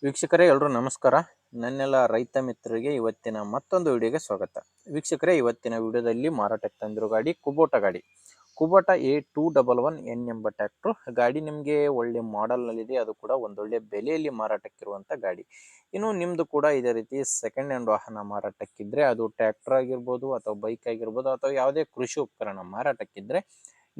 ವೀಕ್ಷಕರೇ ಎಲ್ಲರೂ ನಮಸ್ಕಾರ. ನನ್ನೆಲ್ಲ ರೈತ ಮಿತ್ರರಿಗೆ ಇವತ್ತಿನ ಮತ್ತೊಂದು ವಿಡಿಯೋಗೆ ಸ್ವಾಗತ. ವೀಕ್ಷಕರೇ, ಇವತ್ತಿನ ವಿಡಿಯೋದಲ್ಲಿ ಮಾರಾಟಕ್ಕೆ ತಂದಿರೋ ಗಾಡಿ ಕುಬೋಟಾ A211N ಎಂಬ ಟ್ರ್ಯಾಕ್ಟರ್ ಗಾಡಿ ನಿಮಗೆ ಒಳ್ಳೆ ಮಾಡೆಲ್ನಲ್ಲಿದೆ. ಅದು ಕೂಡ ಒಂದೊಳ್ಳೆ ಬೆಲೆಯಲ್ಲಿ ಮಾರಾಟಕ್ಕಿರುವಂಥ ಗಾಡಿ. ಇನ್ನು ನಿಮ್ಮದು ಕೂಡ ಇದೇ ರೀತಿ ಸೆಕೆಂಡ್ ಹ್ಯಾಂಡ್ ವಾಹನ ಮಾರಾಟಕ್ಕಿದ್ರೆ, ಅದು ಟ್ರ್ಯಾಕ್ಟರ್ ಆಗಿರ್ಬೋದು ಅಥವಾ ಬೈಕ್ ಆಗಿರ್ಬೋದು ಅಥವಾ ಯಾವುದೇ ಕೃಷಿ ಉಪಕರಣ ಮಾರಾಟಕ್ಕಿದ್ರೆ,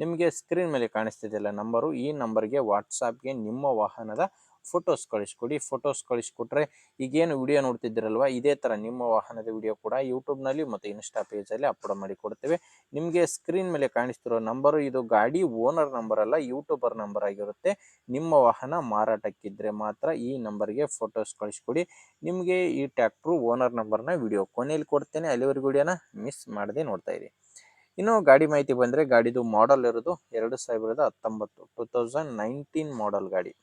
ನಿಮಗೆ ಸ್ಕ್ರೀನ್ ಮೇಲೆ ಕಾಣಿಸ್ತಿದೆಯಲ್ಲ ನಂಬರು, ಈ ನಂಬರ್ಗೆ ವಾಟ್ಸಾಪ್ಗೆ ನಿಮ್ಮ ವಾಹನದ ಫೋಟೋಸ್ ಕಳಿಸ್ಕೊಡಿ. ಫೋಟೋಸ್ ಕಳಿಸ್ಕೊಟ್ರೆ ಈಗೇನು ವಿಡಿಯೋ ನೋಡ್ತಿದ್ದೀರಲ್ವ, ಇದೇ ಥರ ನಿಮ್ಮ ವಾಹನದ ವಿಡಿಯೋ ಕೂಡ ಯೂಟ್ಯೂಬ್ನಲ್ಲಿ ಮತ್ತು ಇನ್ಸ್ಟಾ ಪೇಜಲ್ಲಿ ಅಪ್ಲೋಡ್ ಮಾಡಿ ಕೊಡ್ತೇವೆ. ನಿಮಗೆ ಸ್ಕ್ರೀನ್ ಮೇಲೆ ಕಾಣಿಸ್ತಿರೋ ನಂಬರು ಇದು ಗಾಡಿ ಓನರ್ ನಂಬರ್ ಅಲ್ಲ, ಯೂಟ್ಯೂಬರ್ ನಂಬರ್ ಆಗಿರುತ್ತೆ. ನಿಮ್ಮ ವಾಹನ ಮಾರಾಟಕ್ಕಿದ್ರೆ ಮಾತ್ರ ಈ ನಂಬರ್ಗೆ ಫೋಟೋಸ್ ಕಳಿಸ್ಕೊಡಿ. ನಿಮಗೆ ಈ ಟ್ರ್ಯಾಕ್ಟ್ರು ಓನರ್ ನಂಬರ್ನ ವಿಡಿಯೋ ಕೊನೆಯಲ್ಲಿ ಕೊಡ್ತೇನೆ. ಅಲ್ಲಿವರೆಗೂ ವಿಡಿಯೋನ ಮಿಸ್ ಮಾಡದೆ ನೋಡ್ತಾ ಇರಿ. ಇನ್ನು ಗಾಡಿ ಮಾಹಿತಿ ಬಂದರೆ, ಗಾಡಿದು ಮಾಡೆಲ್ ಇರೋದು 2019 2019 ಮಾಡೆಲ್ ಗಾಡಿ.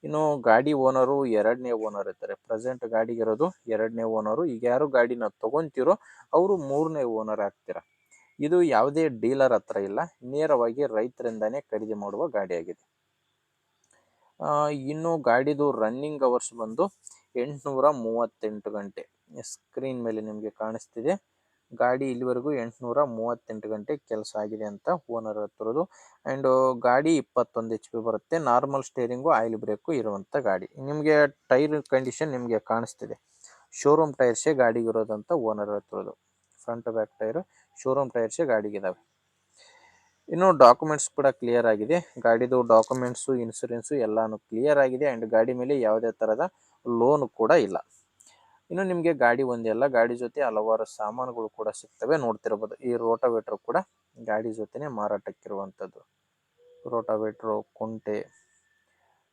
ಇನ್ನು ಗಾಡಿ ಓನರು ಎರಡನೇ ಓನರ್ ಇರ್ತಾರೆ. ಪ್ರೆಸೆಂಟ್ ಗಾಡಿಗಿರೋದು ಎರಡನೇ ಓನರು. ಈಗ ಯಾರು ಗಾಡಿನ ತೊಗೊತಿರೋ ಅವರು ಮೂರನೇ ಓನರ್ ಆಗ್ತೀರ. ಇದು ಯಾವುದೇ ಡೀಲರ್ ಹತ್ರ ಇಲ್ಲ, ನೇರವಾಗಿ ರೈತರಿಂದಾನೇ ಖರೀದಿ ಮಾಡುವ ಗಾಡಿಯಾಗಿದೆ. ಇನ್ನು ಗಾಡಿದು ರನ್ನಿಂಗ್ ಅವರ್ಸ್ ಬಂದು 838 ಗಂಟೆ. ಸ್ಕ್ರೀನ್ ಮೇಲೆ ನಿಮಗೆ ಕಾಣಿಸ್ತಿದೆ. ಗಾಡಿ ಇಲ್ಲಿವರೆಗೂ 838 ಗಂಟೆ ಕೆಲಸ ಆಗಿದೆ ಅಂತ ಓನರ್ ಹತ್ತಿರೋದು. ಆ್ಯಂಡ್ ಗಾಡಿ 21 HP ಬರುತ್ತೆ. ನಾರ್ಮಲ್ ಸ್ಟೇರಿಂಗು, ಆಯಿಲ್ ಬ್ರೇಕು ಇರುವಂಥ ಗಾಡಿ. ನಿಮಗೆ ಟೈರ್ ಕಂಡೀಷನ್ ನಿಮಗೆ ಕಾಣಿಸ್ತಿದೆ. ಶೋರೂಮ್ ಟೈರ್ಸೇ ಗಾಡಿಗಿರೋದಂತ ಓನರ್ ಹತ್ತಿರೋದು. ಫ್ರಂಟ್ ಬ್ಯಾಕ್ ಟೈರು ಶೋರೂಮ್ ಟೈರ್ಸೇ ಗಾಡಿಗಿದ್ದಾವೆ. ಇನ್ನು ಡಾಕ್ಯುಮೆಂಟ್ಸ್ ಕೂಡ ಕ್ಲಿಯರ್ ಆಗಿದೆ. ಗಾಡಿದು ಡಾಕ್ಯುಮೆಂಟ್ಸು, ಇನ್ಸೂರೆನ್ಸು ಎಲ್ಲಾನು ಕ್ಲಿಯರ್ ಆಗಿದೆ. ಆ್ಯಂಡ್ ಗಾಡಿ ಮೇಲೆ ಯಾವುದೇ ಥರದ ಲೋನು ಕೂಡ ಇಲ್ಲ. ಇನ್ನು ನಿಮಗೆ ಗಾಡಿ ಒಂದೇ ಅಲ್ಲ, ಗಾಡಿ ಜೊತೆ ಹಲವಾರು ಸಾಮಾನುಗಳು ಕೂಡ ಸಿಗ್ತವೆ. ನೋಡ್ತಿರ್ಬೋದು, ಈ ರೋಟಾವೇಟ್ರ್ ಕೂಡ ಗಾಡಿ ಜೊತೆನೆ ಮಾರಾಟಕ್ಕಿರುವಂಥದ್ದು. ರೋಟಾವೇಟ್ರು, ಕುಂಟೆ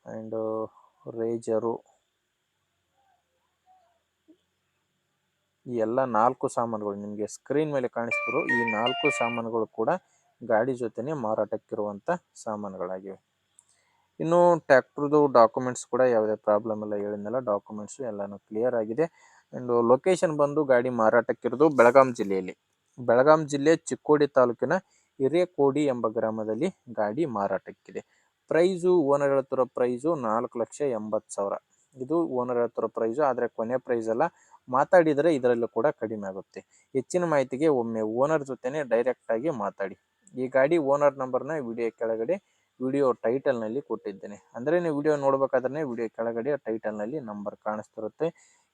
ಆ್ಯಂಡ್ ರೇಜರು, ಈ ಎಲ್ಲ 4 ಸಾಮಾನುಗಳು ನಿಮಗೆ ಸ್ಕ್ರೀನ್ ಮೇಲೆ ಕಾಣಿಸ್ತಿರೋ ಈ 4 ಸಾಮಾನುಗಳು ಕೂಡ ಗಾಡಿ ಜೊತೆನೆ ಮಾರಾಟಕ್ಕಿರುವಂಥ ಸಾಮಾನುಗಳಾಗಿವೆ. ಇನ್ನು ಟ್ರ್ಯಾಕ್ಟ್ರದು ಡಾಕ್ಯುಮೆಂಟ್ಸ್ ಕೂಡ ಯಾವುದೇ ಪ್ರಾಬ್ಲಮ್ ಇಲ್ಲ, ಹೇಳಿದ್ನಲ್ಲ, ಡಾಕ್ಯುಮೆಂಟ್ಸು ಎಲ್ಲನೂ ಕ್ಲಿಯರ್ ಆಗಿದೆ. ಆ್ಯಂಡ್ ಲೊಕೇಶನ್ ಬಂದು ಗಾಡಿ ಮಾರಾಟಕ್ಕಿರೋದು ಬೆಳಗಾಂ ಜಿಲ್ಲೆಯಲ್ಲಿ. ಬೆಳಗಾಂ ಜಿಲ್ಲೆ ಚಿಕ್ಕೋಡಿ ತಾಲೂಕಿನ ಹಿರೇಕೋಡಿ ಎಂಬ ಗ್ರಾಮದಲ್ಲಿ ಗಾಡಿ ಮಾರಾಟಕ್ಕಿದೆ. ಪ್ರೈಸು ಓನರ್ ಹೇಳ್ತಿರೋ ಪ್ರೈಸು 4,80,000. ಇದು ಓನರ್ ಹೇಳ್ತಿರೋ ಪ್ರೈಸು, ಆದರೆ ಕೊನೆ ಪ್ರೈಸ್ ಅಲ್ಲ, ಮಾತಾಡಿದರೆ ಇದರಲ್ಲೂ ಕೂಡ ಕಡಿಮೆ ಆಗುತ್ತೆ. ಹೆಚ್ಚಿನ ಮಾಹಿತಿಗೆ ಒಮ್ಮೆ ಓನರ್ ಜೊತೆನೇ ಡೈರೆಕ್ಟಾಗಿ ಮಾತಾಡಿ. ಈ ಗಾಡಿ ಓನರ್ ನಂಬರ್ನ ವಿಡಿಯೋ ಕೆಳಗಡೆ ವಿಡಿಯೋ ಟೈಟಲ್ನಲ್ಲಿ ಕೊಟ್ಟಿದ್ದೇನೆ. ಅಂದರೆ ನೀವು ವಿಡಿಯೋ ನೋಡ್ಬೇಕಾದ್ರೆ ವಿಡಿಯೋ ಕೆಳಗಡೆ ಟೈಟಲ್ನಲ್ಲಿ ನಂಬರ್ ಕಾಣಿಸ್ತಿರುತ್ತೆ.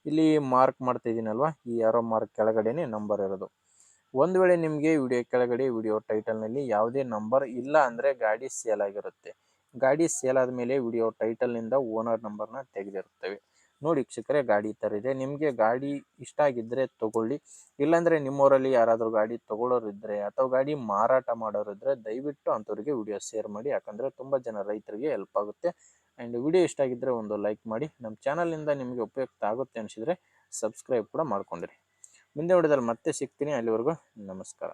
ಇಲ್ಲಿ ಮಾರ್ಕ್ ಮಾಡ್ತಾ ಇದ್ದೀನಲ್ವ, ಈ ಯಾರೋ ಮಾರ್ಕ್ ಕೆಳಗಡೆನೆ ನಂಬರ್ ಇರೋದು. ಒಂದು ವೇಳೆ ನಿಮಗೆ ವಿಡಿಯೋ ಕೆಳಗಡೆ ವಿಡಿಯೋ ಟೈಟಲ್ನಲ್ಲಿ ಯಾವುದೇ ನಂಬರ್ ಇಲ್ಲ ಅಂದರೆ ಗಾಡಿ ಸೇಲ್ ಆಗಿರುತ್ತೆ. ಗಾಡಿ ಸೇಲ್ ಆದಮೇಲೆ ವಿಡಿಯೋ ಟೈಟಲ್ನಿಂದ ಓನರ್ ನಂಬರ್ನ ತೆಗೆದಿರುತ್ತೇವೆ. ನೋಡಿ ವೀಕ್ಷಕರೇ, ಗಾಡಿ ಈ ಥರ ಇದೆ. ನಿಮಗೆ ಗಾಡಿ ಇಷ್ಟ ಆಗಿದ್ದರೆ ತೊಗೊಳ್ಳಿ. ಇಲ್ಲಾಂದರೆ ನಿಮ್ಮವರಲ್ಲಿ ಯಾರಾದರೂ ಗಾಡಿ ತೊಗೊಳ್ಳೋರಿದ್ದರೆ ಅಥವಾ ಗಾಡಿ ಮಾರಾಟ ಮಾಡೋರಿದ್ದರೆ ದಯವಿಟ್ಟು ಅಂಥವ್ರಿಗೆ ವಿಡಿಯೋ ಶೇರ್ ಮಾಡಿ. ಯಾಕಂದರೆ ತುಂಬ ಜನ ರೈತರಿಗೆ ಹೆಲ್ಪ್ ಆಗುತ್ತೆ. ಆ್ಯಂಡ್ ವಿಡಿಯೋ ಇಷ್ಟ ಆಗಿದ್ದರೆ ಒಂದು ಲೈಕ್ ಮಾಡಿ. ನಮ್ಮ ಚಾನಲಿಂದ ನಿಮಗೆ ಉಪಯುಕ್ತ ಆಗುತ್ತೆ ಅನಿಸಿದರೆ ಸಬ್ಸ್ಕ್ರೈಬ್ ಕೂಡ ಮಾಡ್ಕೊಂಡಿರಿ. ಮುಂದೆ ವಿಡಿಯೋದಲ್ಲಿ ಮತ್ತೆ ಸಿಗ್ತೀನಿ. ಅಲ್ಲಿವರೆಗೂ ನಮಸ್ಕಾರ.